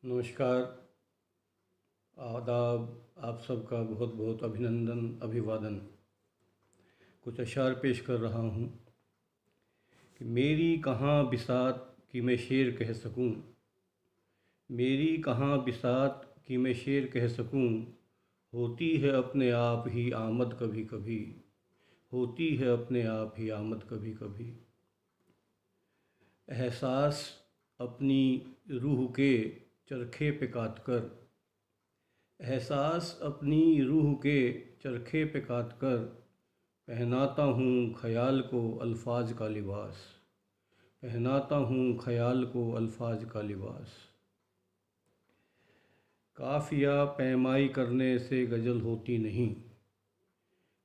नमस्कार, आदाब। आप सबका बहुत बहुत अभिनंदन, अभिवादन। कुछ अशार पेश कर रहा हूँ कि मेरी कहाँ बिसात कि मैं शेर कह सकूँ। मेरी कहाँ बिसात कि मैं शेर कह सकूँ। होती है अपने आप ही आमद कभी कभी। होती है अपने आप ही आमद कभी कभी। एहसास अपनी रूह के चरखे पे काट कर। एहसास अपनी रूह के चरखे पे काट कर पहनाता हूँ ख़याल को अल्फाज का लिबास। पहनाता हूँ ख़याल को अल्फाज का लिबास। काफ़िया पैमाई करने से गज़ल होती नहीं।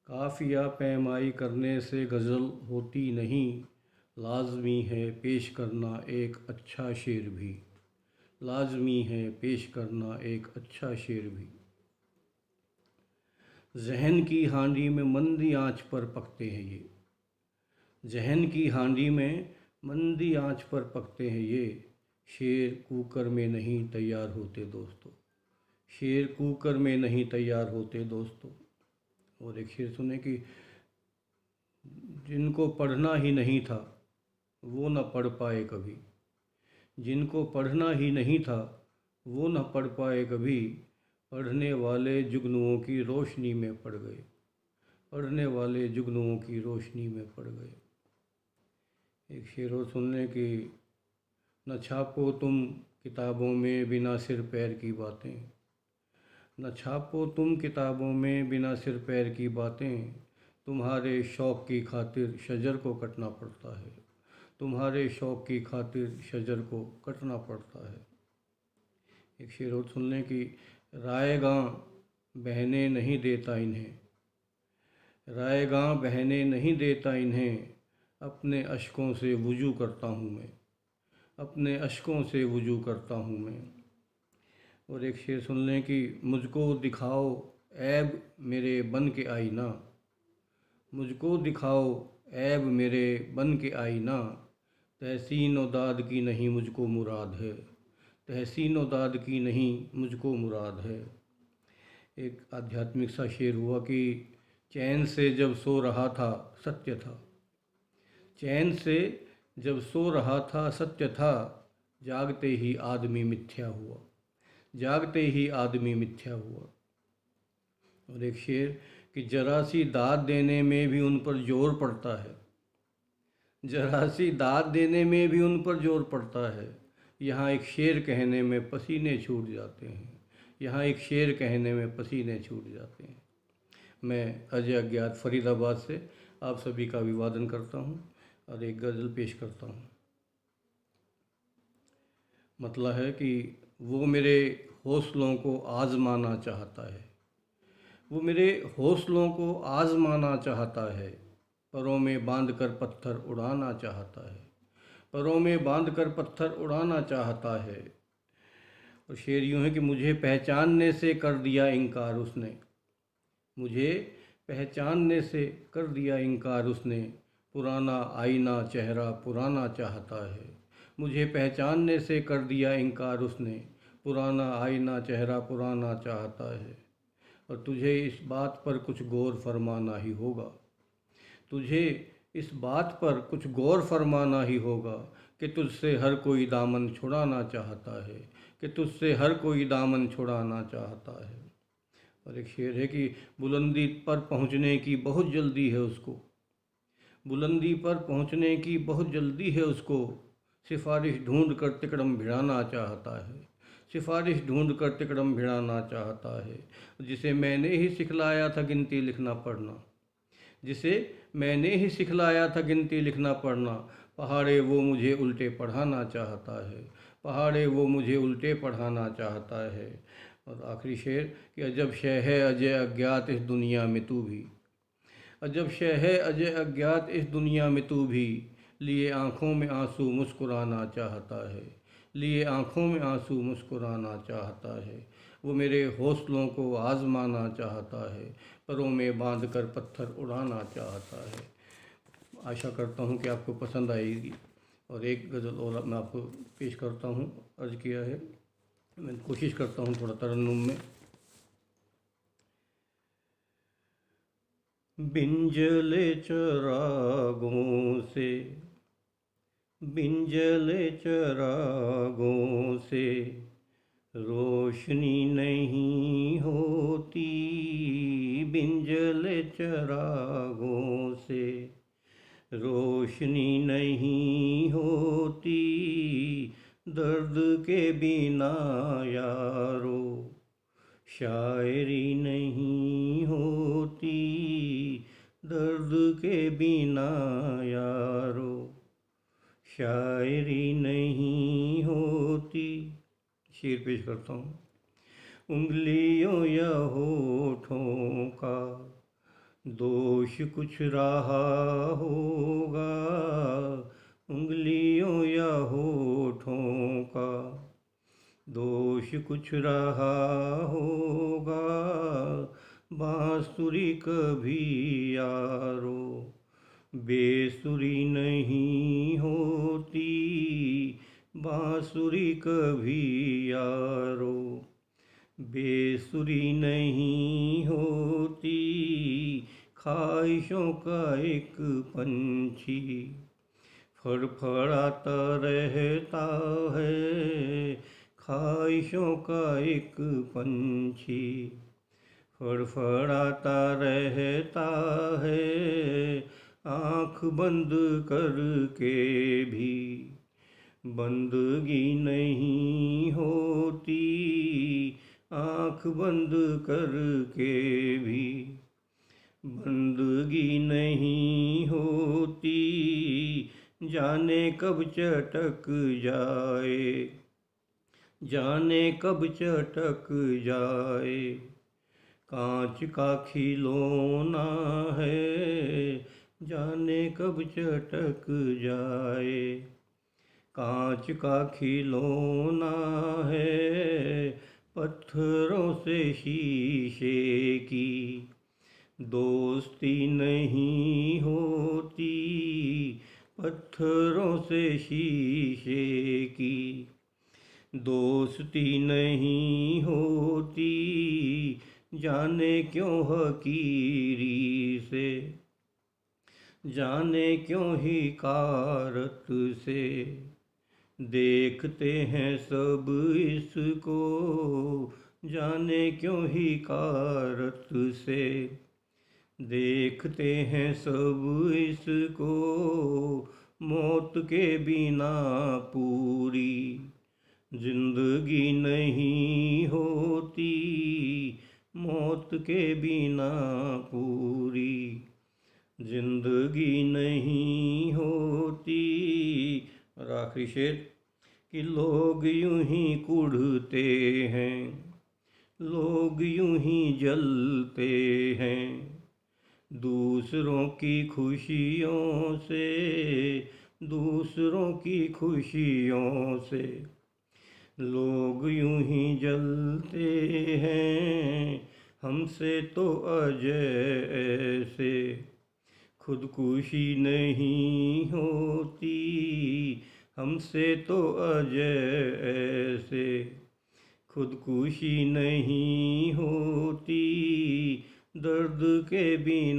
काफ़िया पैमाई करने से गज़ल होती नहीं। लाज़मी है पेश करना एक अच्छा शेर भी। लाज़मी है पेश करना एक अच्छा शेर भी। जहन की हांडी में मंदी आंच पर पकते हैं ये। जहन की हांडी में मंदी आंच पर पकते हैं ये। शेर कुकर में नहीं तैयार होते दोस्तों। शेर कुकर में नहीं तैयार होते दोस्तों। और एक शेर सुने कि जिनको पढ़ना ही नहीं था वो न पढ़ पाए कभी। जिनको पढ़ना ही नहीं था वो न पढ़ पाए कभी। पढ़ने वाले जुगनुओं की रोशनी में पड़ गए। पढ़ने वाले जुगनुओं की रोशनी में पड़ गए। एक शेर और सुनने की, न छापो तुम किताबों में बिना सिर पैर की बातें। न छापो तुम किताबों में बिना सिर पैर की बातें। तुम्हारे शौक़ की खातिर शजर को कटना पड़ता है। तुम्हारे शौक़ की खातिर शजर को कटना पड़ता है। एक शेर और सुनने की, रायगां बहने नहीं देता इन्हें। रायगां बहने नहीं देता इन्हें। अपने अश्कों से वुजू करता हूँ मैं। अपने अश्कों से वुजू करता हूँ मैं। और एक शेर सुन लें कि मुझको दिखाओ ऐब मेरे बन के आईना। मुझको दिखाओ ऐब मेरे बन के आईना। तहसीन व दाद की नहीं मुझको मुराद है। तहसीन व दाद की नहीं मुझको मुराद है। एक आध्यात्मिक सा शेर हुआ कि चैन से जब सो रहा था सत्य था। चैन से जब सो रहा था सत्य था। जागते ही आदमी मिथ्या हुआ। जागते ही आदमी मिथ्या हुआ। और एक शेर कि जरा सी दाद देने में भी उन पर जोर पड़ता है। जरा सी दाद देने में भी उन पर जोर पड़ता है। यहाँ एक शेर कहने में पसीने छूट जाते हैं। यहाँ एक शेर कहने में पसीने छूट जाते हैं। मैं अजय अज्ञात फरीदाबाद से आप सभी का अभिवादन करता हूँ और एक गज़ल पेश करता हूँ। मतलब है कि वो मेरे हौसलों को आज़माना चाहता है। वो मेरे हौसलों को आज़माना चाहता है। परों में बांध कर पत्थर उड़ाना चाहता है। परों में बांध कर पत्थर उड़ाना चाहता है। और शेर यूँ है कि मुझे पहचानने से कर दिया इनकार उसने। मुझे पहचानने से कर दिया इनकार उसने। पुराना आईना चेहरा पुराना चाहता है। मुझे पहचानने से कर दिया इनकार उसने। पुराना आईना चेहरा पुराना चाहता है। और तुझे इस बात पर कुछ गौर फरमाना ही होगा। तुझे इस बात पर कुछ गौर फरमाना ही होगा कि तुझसे हर कोई दामन छुड़ाना चाहता है। कि तुझसे हर कोई दामन छुड़ाना चाहता है। और एक शेर है कि बुलंदी पर पहुंचने की बहुत जल्दी है उसको। बुलंदी पर पहुंचने की बहुत जल्दी है उसको। सिफारिश ढूंढ कर तिकड़म भिड़ाना चाहता है। सिफारिश ढूंढ कर तिकड़म भिड़ाना चाहता है। जिसे मैंने ही सिखलाया था गिनती लिखना पढ़ना। जिसे मैंने ही सिखलाया था गिनती लिखना पढ़ना। पहाड़े वो मुझे उल्टे पढ़ाना चाहता है। पहाड़े वो मुझे उल्टे पढ़ाना चाहता है। और आखिरी शेर कि अजब शय है अजय अज्ञात इस दुनिया में तू भी। अजब शय है अजय अज्ञात इस दुनिया में तू भी। लिए आँखों में आंसू मुस्कुराना चाहता है। लिए आँखों में आंसू मुस्कुराना चाहता है। वो मेरे हौसलों को आज़माना चाहता है। परों में बांध कर पत्थर उड़ाना चाहता है। आशा करता हूँ कि आपको पसंद आएगी। और एक गज़ल और मैं आपको पेश करता हूँ। अर्ज़ किया है मैं कोशिश करता हूँ थोड़ा तरन्नुम में। बिंजले चरागों से, बिंजले चरागों से रोशनी नहीं होती, बिंजले चरागों से रोशनी नहीं होती, दर्द के बिना यारो शायरी नहीं होती, दर्द के बिना यारो शायरी नहीं होती। शेर पेश करता हूँ। उंगलियों या होठों का दोष कुछ रहा होगा, उंगलियों या होठों का दोष कुछ रहा होगा, बांसुरी कभी यारो बेसुरी नहीं होती, बांसुरी कभी यारो बेसुरी नहीं होती, ख्वाहिशों का एक पंछी फड़फड़ाता रहता है, ख्वाहिशों का एक पंछी फड़फड़ाता रहता है, आँख बंद करके भी बंदगी नहीं होती, आँख बंद करके भी बंदगी नहीं होती, जाने कब चटक जाए, जाने कब चटक जाए, कांच का खिलौना है, जाने कब चटक जाए, कांच का खिलौना है, पत्थरों से शीशे की दोस्ती नहीं होती, पत्थरों से शीशे की दोस्ती नहीं होती, जाने क्यों हकीरी से, जाने क्यों हिकारत से देखते हैं सब इसको, जाने क्यों हिकारत से देखते हैं सब इसको, मौत के बिना पूरी जिंदगी नहीं होती, मौत के बिना पूरी जिंदगी नहीं होती। और आखिरी शेर कि लोग यूं ही कुढ़ते हैं, लोग यूं ही जलते हैं, दूसरों की खुशियों से, दूसरों की खुशियों से लोग यूं ही जलते हैं, हमसे तो अजय ऐसे खुदकुशी नहीं होती, हमसे तो अजय ऐसे खुदकुशी नहीं होती, दर्द के बिना